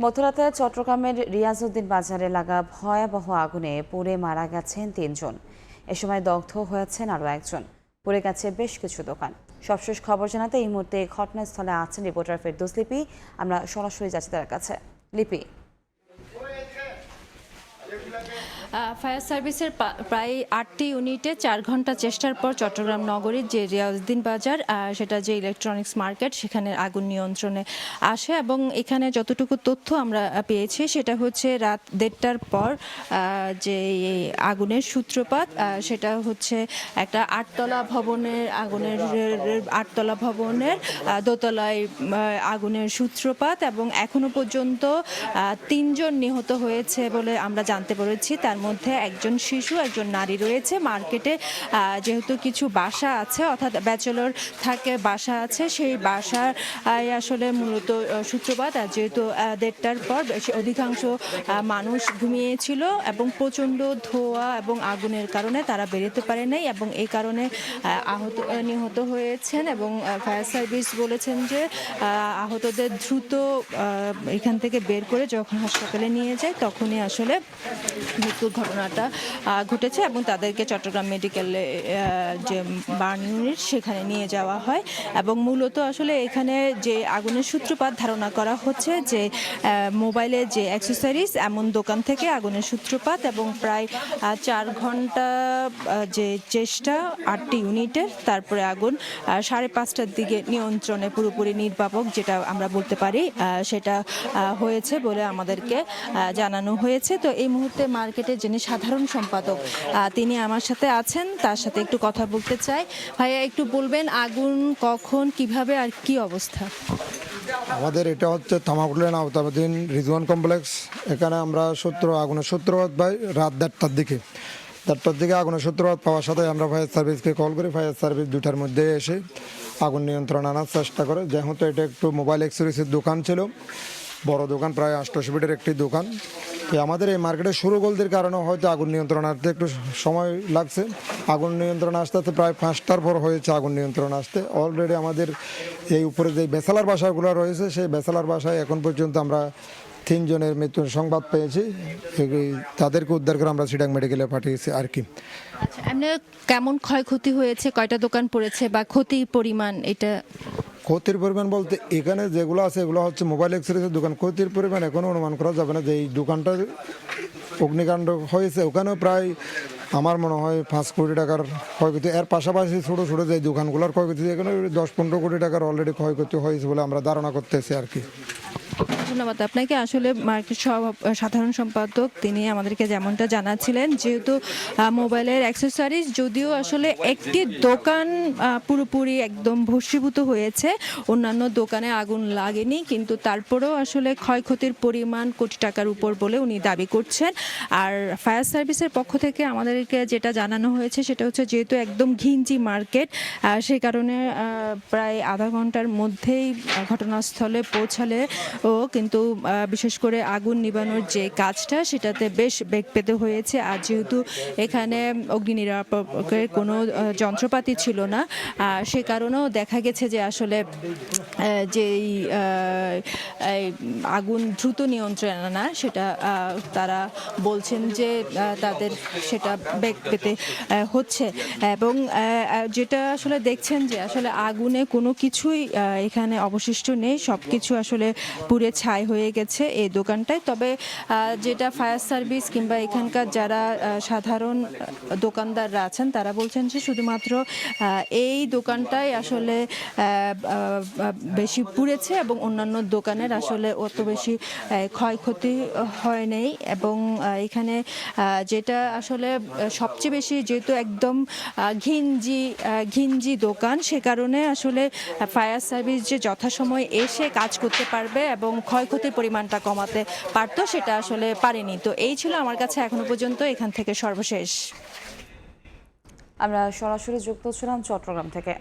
মধ্যরাতে চট্টগ্রামের রিয়াজউদ্দিন বাজারে লাগা ভয়াবহ আগুনে পুড়ে মারা গেছেন ৩ জন। এ সময় দগ্ধ হয়েছেন আরও একজন। পুড়ে গেছে বেশ কিছু দোকান। সবশেষ খবর জানাতে এই মুহূর্তে ঘটনাস্থলে আছেন রিপোর্টার ফেরদৌস লিপি। আমরা সরাসরি যাচ্ছি তার কাছে। লিপি, ফায়ার সার্ভিসের প্রায় ৮টি ইউনিটে ৪ ঘন্টা চেষ্টার পর চট্টগ্রাম নগরীর যে রিয়াজউদ্দিন বাজার, সেটা যে ইলেকট্রনিক্স মার্কেট, সেখানে আগুন নিয়ন্ত্রণে আসে। এবং এখানে যতটুকু তথ্য আমরা পেয়েছি সেটা হচ্ছে রাত ১:৩০টার পর যে আগুনের সূত্রপাত, সেটা হচ্ছে একটা আটতলা ভবনের দোতলায় আগুনের সূত্রপাত। এবং এখনো পর্যন্ত ৩ জন নিহত হয়েছে বলে আমরা জানতে পেরেছি। তার মধ্যে একজন শিশু, একজন নারী রয়েছে। মার্কেটে যেহেতু কিছু বাসা আছে, অর্থাৎ ব্যাচেলর থাকে বাসা আছে, সেই বাসায় আসলে মূলত সূত্রপাত। আর যেহেতু ১:৩০টার পর অধিকাংশ মানুষ ঘুমিয়েছিল এবং প্রচণ্ড ধোঁয়া এবং আগুনের কারণে তারা বেরোতে পারে নাই, এবং এই কারণে নিহত হয়েছেন। এবং ফায়ার সার্ভিস বলেছেন যে আহতদের দ্রুত এখান থেকে বের করে যখন হাসপাতালে নিয়ে যায় তখনই আসলে মৃত্যুর ঘটনাটা ঘটেছে, এবং তাদেরকে চট্টগ্রাম মেডিকেলে যে বার্ন ইউনিট সেখানে নিয়ে যাওয়া হয়। এবং মূলত আসলে এখানে যে আগুনের সূত্রপাত ধারণা করা হচ্ছে যে মোবাইলের যে অ্যাক্সেসরিজ এমন দোকান থেকে আগুনের সূত্রপাত, এবং প্রায় ৪ ঘন্টা যে চেষ্টা ৮টি ইউনিটের, তারপরে আগুন ৫:৩০টার দিকে নিয়ন্ত্রণে পুরোপুরি নির্বাপক যেটা আমরা বলতে পারি সেটা হয়েছে বলে আমাদেরকে জানানো হয়েছে। তো এই মুহূর্তে মার্কেটের যিনি সাধারণ সম্পাদক তিনি আমার সাথে আছেন, তার সাথে একটু কথা বলতে চাই। ভাইয়া, একটু বলবেন আগুন কখন, কিভাবে, আর কি অবস্থা? আমাদের এটা হচ্ছে তামাকুলেন আওতাবাদীন রিজওয়ান কমপ্লেক্স। এখানে আমরা আগুনের সূত্রপাত পাই রাত ১:৩০টার দিকে আগুনের সূত্রপাত পাওয়ার সাথে আমরা ফায়ার সার্ভিসকে কল করি। ফায়ার সার্ভিস ২টার মধ্যে এসে আগুন নিয়ন্ত্রণ আনার চেষ্টা করে। যেহেতু এটা একটু মোবাইল অ্যাক্সেসরিজের দোকান ছিল, বড় দোকান, প্রায় ৮০০ ফিটের একটি দোকান। আমাদের এই মার্কেটের শুরুগলতির কারণে হয়তো আগুন নিয়ন্ত্রণ আসতে একটু সময় লাগছে। আগুন নিয়ন্ত্রণ আসতে আসতে প্রায় ৫টার পর হয়েছে আগুন নিয়ন্ত্রণ আসতে। অলরেডি আমাদের এই উপরে যে বেসালার বাসাগুলো রয়েছে, সেই বেসালার বাসায় এখন পর্যন্ত আমরা ৩ জনের মৃত্যুর সংবাদ পেয়েছি। তাদেরকে উদ্ধার করে আমরা চিটাং মেডিকেলে পাঠিয়েছি আর কি। আচ্ছা, এমনি কেমন ক্ষয়ক্ষতি হয়েছে, কয়টা দোকান পড়েছে বা ক্ষতির পরিমাণ? এটা ক্ষতির পরিমাণ বলতে এখানে যেগুলো আছে এগুলো হচ্ছে মোবাইল অ্যাক্সেসরিজের দোকান। ক্ষতির পরিমাণ এখনও অনুমান করা যাবে না। যে এই দোকানটার অগ্নিকাণ্ড হয়েছে ওখানেও প্রায় আমার মনে হয় ৫ কোটি টাকার ক্ষয়ক্ষতি। এর পাশাপাশি ছোটো ছোটো যে দোকানগুলোর ক্ষয়ক্ষতি, এখানে ১০-১৫ কোটি টাকার অলরেডি ক্ষয়ক্ষতি হয়েছে বলে আমরা ধারণা করতেছি আর কি। ধন্যবাদ আপনাকে। আসলে মার্কেট সাধারণ সম্পাদক তিনি আমাদেরকে যেমনটা জানাচ্ছিলেন, যেহেতু মোবাইলের অ্যাক্সেসরিজ যদিও আসলে একটি দোকান পুরোপুরি একদম ভস্মীভূত হয়েছে, অন্যান্য দোকানে আগুন লাগেনি, কিন্তু তারপরেও আসলে ক্ষয়ক্ষতির পরিমাণ কোটি টাকার উপর বলে উনি দাবি করছেন। আর ফায়ার সার্ভিসের পক্ষ থেকে আমাদেরকে যেটা জানানো হয়েছে সেটা হচ্ছে যেহেতু একদম ঘিঞ্জি মার্কেট, সেই কারণে প্রায় আধা ঘন্টার মধ্যেই ঘটনাস্থলে পৌঁছালে কিন্তু বিশেষ করে আগুন নিবানোর যে কাজটা সেটাতে বেশ বেগ পেতে হয়েছে। আর যেহেতু এখানে অগ্নি নিরাপকের কোনো যন্ত্রপাতি ছিল না, সে কারণেও দেখা গেছে যে আসলে যেই আগুন দ্রুত নিয়ন্ত্রণে আনা সেটা তারা বলছেন যে তাদের সেটা বেগ পেতে হচ্ছে। এবং যেটা আসলে দেখছেন যে আসলে আগুনে কোনো কিছুই এখানে অবশিষ্ট নেই, সব কিছু আসলে পুড়ে ছাই হয়ে গেছে এই দোকানটায়। তবে যেটা ফায়ার সার্ভিস কিংবা এখানকার যারা সাধারণ দোকানদাররা আছেন তারা বলছেন যে শুধুমাত্র এই দোকানটাই আসলে বেশি পুড়েছে, এবং অন্যান্য দোকানের আসলে অত বেশি ক্ষয়ক্ষতি হয় নাই। এবং এখানে যেটা আসলে সবচেয়ে বেশি, যেহেতু একদম ঘিঞ্জি দোকান, সে কারণে আসলে ফায়ার সার্ভিস যে যথাসময়ে এসে কাজ করতে পারবে এবং ক্ষয়ক্ষতির পরিমাণটা কমাতে পারতো সেটা আসলে পারেনি। তো এই ছিল আমার কাছে এখনো পর্যন্ত এখান থেকে সর্বশেষ। আমরা সরাসরি যুক্ত ছিলাম চট্টগ্রাম থেকে।